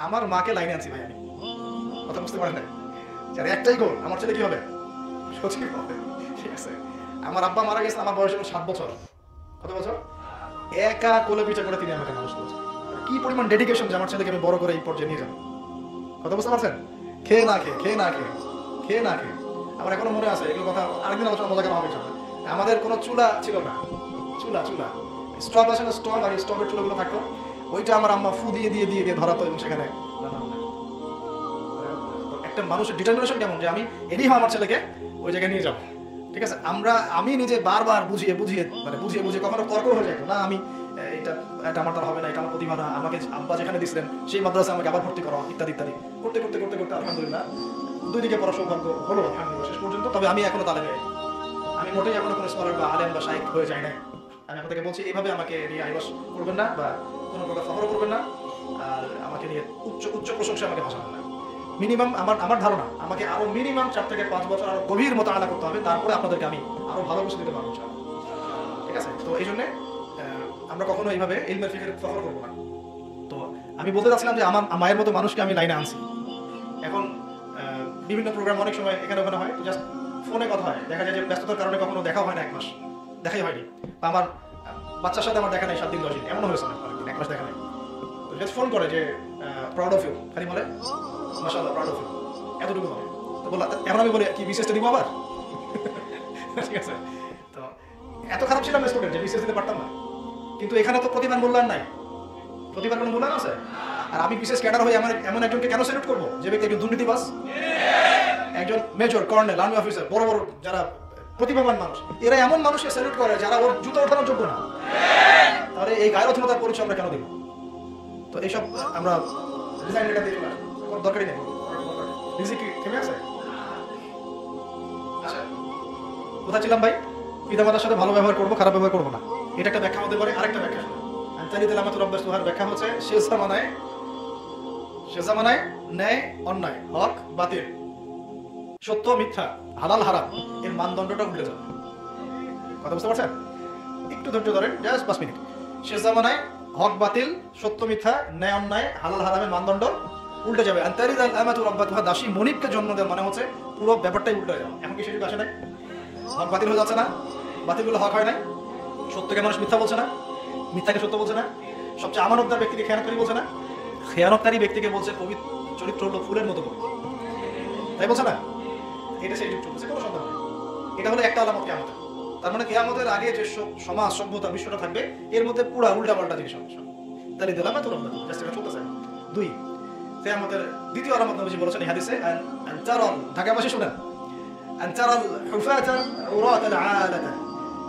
আমার মাকে লাইনে আনছি ভাই আমি, কথা বুঝতে পারেন না? যার একটাই গোল, আমার ছেলে কি হবে, সচিব হবে। ঠিক আছে, আমার আব্বা মারা গেছে আমার বয়স 7 বছর। কত বছর? একা কোলে পিঠে করে তিনি আমাকে মানুষ করেছেন। কি পরিমাণ ডেডিকেশন যে আমার ছেলেকে আমি বড় করে এই পর্যায়ে নিয়ে যাবো, কথা বুঝতে পারছেন? খেয়ে না খেয়ে, খেয়ে না খেয়ে, খেয়ে না খেয়ে। আমার এখনো মনে আছে, এগুলো কথা আরেকদিন আলোচনা মজা করা হবে। আমাদের কোনো চুলা ছিল না, চুলা চুলা স্টপ আছে না, স্টপ, আর স্টপের চুলাগুলো থাকতো, ওইটা আমার আম্মা ফু দিয়ে দিয়ে দিয়ে দিয়ে ধরাতো এবং সেখানে একটা মানুষের ডিটারমিনেশন কেমন যে আমি এরই আমার ছেলেকে ওই জায়গায় নিয়ে যাবো। ঠিক আছে, আমি নিজে বারবার বুঝিয়ে বুঝিয়ে মানে বুঝিয়ে বুঝিয়ে কখনো তর্ক হয়ে যেত না, আমি এটা এটা আমার দ্বারা হবে না, এটা আমার প্রতিভা না, আমাকে আব্বা যেখানে দিচ্ছিলেন সেই মাদ্রাসা আমাকে আবার ভর্তি করা, ইত্যাদি ইত্যাদি করতে করতে করতে করতে আলহামদুলিল্লাহ দুই দিকে পড়া সৌভাগ্য হলো আলহামদুলিল্লাহ শেষ পর্যন্ত। তবে আমি এখনো তালেবে, আমি মোটেই এখনো কোনো স্কলার বা আলেম বা শাইখ হয়ে যাই না। আমি আপনাকে বলছি এইভাবে আমাকে নিয়ে আইবাস করবেন না বা কোনো প্রকার ফখর করবেন না, আর আমাকে নিয়ে উচ্চ উচ্চ প্রশংসা আমাকে ভাসাবেন না। মিনিমাম আমার ধারণা আমাকে আরো মিনিমাম 4 থেকে 5 বছর আরো গভীর মতো আলাদা করতে হবে, তারপরে আপনাদেরকে আমি আরো ভালো কিছু দিতে পারবো। ঠিক আছে, তো এই জন্য আমরা কখনো এইভাবে ইলমের ফিকের ফখর করবো না। তো আমি বলতে চাচ্ছিলাম যে আমার মায়ের মতো মানুষকে আমি লাইনে আনছি। এখন বিভিন্ন প্রোগ্রাম অনেক সময় এখানে ওখানে হয়, তো জাস্ট ফোনে কথা হয়, দেখা যায় যে ব্যস্ততার কারণে কখনো দেখা হয় না, 1 মাস দেখাই হয়নি, বা আমার বাচ্চার সাথে আমার দেখা নেই 7 দিন 10 দিন, এমনও হয়েছে না 1 মাস দেখা নেই। তো জাস্ট ফোন করে যে প্রাউড অফ ইউ, খালি বলে মাশাআল্লাহ প্রাউড অফ ইউ, এতটুকু বলে। তো বললাম এখন আমি বলি কি বিশেষটা দিব আবার? ঠিক আছে, তো এত খারাপ ছিলাম স্টুডেন্ট যে বিশেষ দিতে পারতাম না, কিন্তু এখানে তো প্রতিবার মূল্যায়ন নাই, প্রতিবার কোনো মূল্যায়ন আছে? আর আমি বিশেষ ক্যাডার হয়ে এমন একজনকে কেন স্যালুট করবো যে ব্যক্তি একজন দুর্নীতিবাজ, একজন মেজর, কর্নেল, আর্মি অফিসার, বড় বড় যারা প্রতিভাবান মানুষ, এরা এমন মানুষকে স্যালুট করে যারা ওর জুতো ওঠানোর যোগ্য না। তাহলে এই গায়ের অধীনতার পরিচয় আমরা কেন দিব? তো এইসব আমরা ডিজাইন লেটার দিয়ে চলে আসবো, দরকারই নেই। রিজিক কি থেমে আছে? আচ্ছা, কোথায় ছিলাম ভাই? পিতামাতার সাথে ভালো ব্যবহার করবো, খারাপ ব্যবহার করবো না, এটা একটা ব্যাখ্যা হতে পারে। আরেকটা ব্যাখ্যা ব্যাখ্যা হচ্ছে শেষ জামানায় ন্যায় অন্যায়, হক বাতিল, সত্য মিথ্যা, হালাল হারাম এর মানদণ্ডটা উল্টে যাবে। কথা বুঝতে পারছেন? একটু ধৈর্য ধরেন, জাস্ট 5 মিনিট। শেষ জামানায় হক বাতিল, সত্য মিথ্যা, ন্যায় অন্যায়, হালাল হারামের মানদণ্ড উল্টে যাবে। আনতারিদাল আমাতু রাব্বাতুহা, দাসী মনিবকে জন্ম দেওয়া মানে হচ্ছে পুরো ব্যাপারটাই উল্টে যাবে। এখন কি সেটা আসে নাই? হক বাতিল হয়ে যাচ্ছে না, বাতিলগুলো হক হয় নাই, সত্যকে মানুষ মিথ্যা বলছে না, মিথ্যাকে সত্য বলছে না, সবচেয়ে আমানতদার ব্যক্তিকে খেয়ানতকারী বলছে না, খেয়ানতকারী ব্যক্তিকে বলছে পবিত্র চরিত্র হলো ফুলের মতো পবিত্র, তাই বলছে না? এটা সেই যুগ চলছে, কোনো সন্দেহ নেই। এটা হলো একটা আলামত কিয়ামতের। তার মানে কিয়ামতের আগে যে সমাজ সভ্যতা বিশ্বটা থাকবে এর মধ্যে পুরো উল্টা পাল্টা জিনিস হবে। তাহলে দিলাম তো রমজান জাস্ট এটা চলতেছে। 2 কিয়ামতের দ্বিতীয় আলামত নবীজি বলেছেন এই হাদিসে, আনতারাল, ঢাকাবাসী শুনেন, আনতারাল হুফাতা উরাতাল আলাতা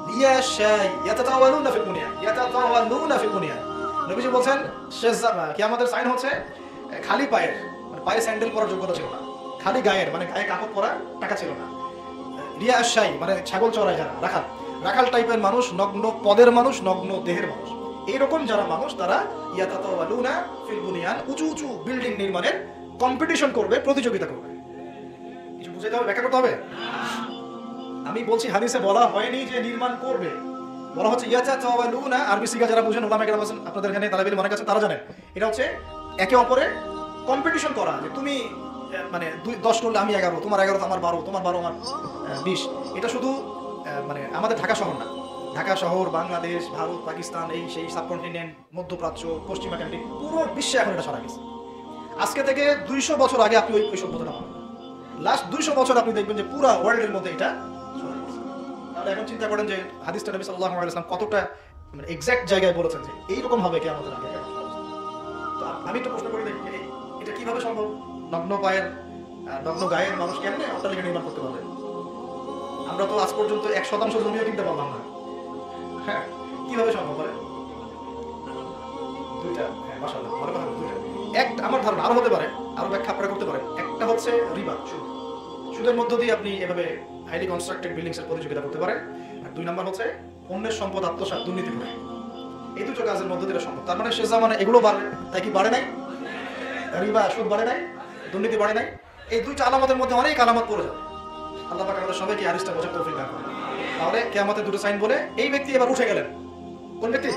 লিয়াশাই ইয়াতাতাওয়ালুনা ফিল বুনিয়ান। নবীজি বলছেন শেষ কিয়ামতের সাইন হচ্ছে খালি পায়ের, মানে পায়ে স্যান্ডেল পরার যোগ্যতা ছিল না, খালি গায়ের মানে গায়ে কাপড় পরা টাকা ছিল না, রিয়াশাই মানে ছাগল চড়ায় যারা, রাখাল টাইপের মানুষ, নগ্ন পদের মানুষ, নগ্ন দেহের মানুষ, এইরকম যারা মানুষ তারা ইয়াতাতাওয়ালুনা ফিল বুনিয়ান, উঁচু উঁচু বিল্ডিং নির্মাণের কম্পিটিশন করবে, প্রতিযোগিতা করবে। কিছু বুঝাইতে হবে, ব্যাখ্যা করতে হবে। আমি বলছি হাদিসে বলা হয়নি যে নির্মাণ করবে, বলা হচ্ছে ইয়াতাতাওয়ালুনা। আরবি সিগা যারা বুঝেন ওলামা কেরাম আছেন আপনাদের এখানে, তালেব ইলম অনেক আছে, তারা জানেন এটা হচ্ছে একে অপরে কম্পিটিশন করা, যে তুমি মানে 10 করলে আমি 11, তোমার 11 আমার 12, তোমার 12 আমার 20। এটা শুধু মানে আমাদের ঢাকা শহর না, ঢাকা শহর, বাংলাদেশ, ভারত, পাকিস্তান, এই সেই সাবকন্টিনেন্ট, মধ্যপ্রাচ্য, পশ্চিমা কান্ট্রি, পুরো বিশ্বে এখন এটা ছড়া গেছে। আজকে থেকে 200 বছর আগে আপনি ওই সভ্যতাটা পাবেন, লাস্ট 200 বছর আপনি দেখবেন যে পুরো ওয়ার্ল্ডের মধ্যে এটা ছড়া গেছে। তাহলে এখন চিন্তা করেন যে হাদিসটা নবী সাল্লাল্লাহু আলাইহি ওয়াসাল্লাম কতটা মানে এক্সাক্ট জায়গায় বলেছেন যে এইরকম হবে কিয়ামতের আগে। তো আমি একটু প্রশ্ন করে দেখি এটা কিভাবে সম্ভব? নগ্ন পায়ের, নগ্ন গায়ের মানুষ কেমনে অট্টালিকা নির্মাণ করতে পারবে? আমরা তো আজ পর্যন্ত 1% জমিও কিনতে পারলাম না। হ্যাঁ, কিভাবে সম্ভব বলে? 2টা, হ্যাঁ মাশাআল্লাহ, ভালো কথা। 2টা, একটা আমার ধারণা আরো হতে পারে, আরো ব্যাখ্যা আপনারা করতে পারেন। একটা হচ্ছে রিবা, সুদের মধ্য দিয়ে আপনি এভাবে হাইলি কনস্ট্রাক্টেড বিল্ডিংস এর প্রতিযোগিতা করতে পারেন। আর 2 নাম্বার হচ্ছে অন্যের সম্পদ আত্মসাৎ, দুর্নীতি করে। এই দুটো কাজের মধ্য দিয়ে সম্ভব। তার মানে শেষ জামানে এগুলো বাড়ে, তাই কি বাড়ে নাই? রিবা, সুদ বাড়ে নাই, দুর্নীতি বাড়ে নাই। এই 2টা আলামতের মধ্যে অনেক আলামত পড়ে যাবে। আল্লাহ পাক আমাদের সবাইকে হাদিসটা বোঝার তৌফিক দান করুন। তাহলে কিয়ামতের 2টো সাইন বলে এই ব্যক্তি এবার উঠে গেলেন। কোন ব্যক্তি?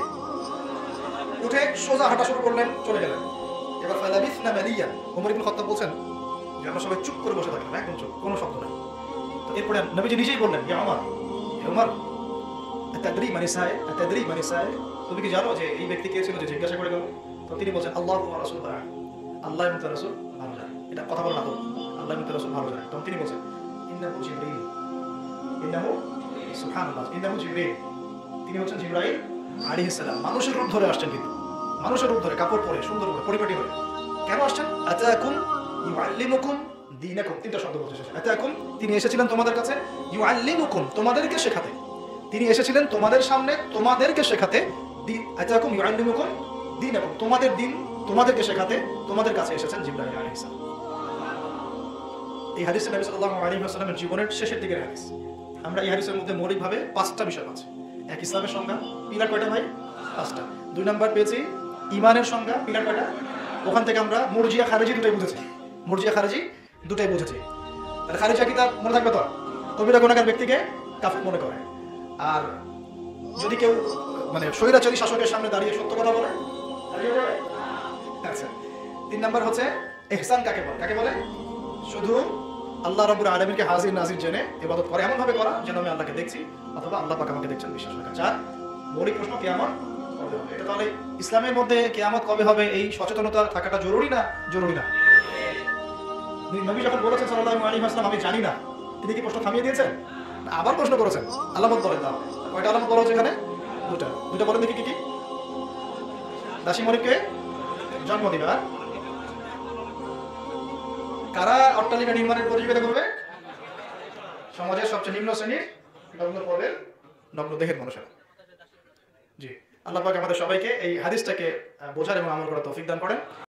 উঠে সোজা হাঁটা শুরু করলেন, চলে গেলেন। এবার ফালাবিসনা মালিয়ান, ওমর ইবনে খাত্তাব বলছেন যে আমরা সবাই চুপ করে বসে থাকলাম, একদম চুপ, কোনো শব্দ নাই। তো এরপরে নবীজি নিজেই বললেন, ইয়া ওমর, হে ওমর, আতাদরি মান ইসায়ে, আতাদরি মান ইসায়ে, তুমি কি জানো যে এই ব্যক্তি কে ছিল যে জিজ্ঞাসা করে গেল? তো তিনি বলছেন, আল্লাহু ওয়া রাসূলুহু আ'লাম, আল্লাহ এবং তার রাসূল ভালো জানেন। এটা কথা বলা না তো, আল্লাহ এবং তার রাসূল ভালো জানেন। তখন তিনি বলছেন, ইন্নাহু জিবরিল, ইন্নাহু সুবহানাল্লাহ, ইন্নাহু জিবরিল, তিনি হচ্ছেন জিবরাইল আলাইহিস সালাম। মানুষের রূপ ধরে আসছেন, কিন্তু মানুষের রূপ ধরে, কাপড় পরে, সুন্দর করে, পরিপাটি হয়ে। কেন আসছেন? আতাকুম ইউআল্লিমুকুম দীনাকুম, তিনটা শব্দ বলতে এসেছেন। আতাকুম, তিনি এসেছিলেন তোমাদের কাছে, ইউআল্লিমুকুম, তোমাদেরকে শেখাতে। তিনি এসেছিলেন তোমাদের সামনে তোমাদেরকে শেখাতে। আতাকুম ইউআল্লিমুকুম দীনাকুম, তোমাদের দিন তোমাদেরকে শেখাতে তোমাদের কাছে এসেছেন জিবরাইল আলাইহিস সালাম। এই হাদিস নবী সাল্লাল্লাহু আলাইহি ওয়াসাল্লামের জীবনের শেষের দিকের হাদিস। আমরা এই হাদিসের মধ্যে মৌলিকভাবে 5টা বিষয় আছে। এক, ইসলামের সংজ্ঞা, পিলার কয়টা ভাই? 5টা। 2 নাম্বার পেয়েছি ঈমানের সংজ্ঞা, পিলার কয়টা? ওখান থেকে আমরা মুরজিয়া খারিজি দুটাই বুঝেছি। মুরজিয়া খারিজি দুটাই বুঝেছি। তাহলে খারিজি কি তার মনে থাকবে তো? কবিরা গুনাহগার ব্যক্তিকে কাফির মনে করে। আর যদি কেউ মানে স্বৈরাচারী শাসকের সামনে দাঁড়িয়ে সত্য কথা বলে, আচ্ছা। 3 নাম্বার হচ্ছে ইহসান কাকে বলে? কাকে বলে? শুধু আল্লাহ রাব্বুল আলামিনকে হাজির নাজির জেনে ইবাদত করে, এমন ভাবে করা যেন আমি আল্লাহকে দেখছি অথবা আল্লাহ পাক আমাকে দেখছেন, বিশ্বাস রাখা। 4, মৌলিক প্রশ্ন, কিয়ামত কবে হবে? এটা তাহলে ইসলামের মধ্যে কিয়ামত কবে হবে এই সচেতনতা থাকাটা জরুরি না? জরুরি না। নবী যখন বলেছেন সাল্লাল্লাহু আলাইহি ওয়াসাল্লাম আমি জানি না, তিনি কি প্রশ্ন থামিয়ে দিয়েছেন? আবার প্রশ্ন করেছেন, আলামত বলেন দাও। কয়টা আলামত বলা হচ্ছে এখানে? দুটা বলেন দেখি কি কি? দাসী মরিবকে জন্ম দিবে। আর কারা অট্টালিকা নির্মাণের প্রতিযোগিতা করবে? সমাজের সবচেয়ে নিম্ন শ্রেণীর নগ্ন পদের নগ্ন দেহের মানুষেরা। জি, আল্লাহ পাক আমাদের সবাইকে এই হাদিসটাকে বোঝার এবং আমল করার তৌফিক দান করেন।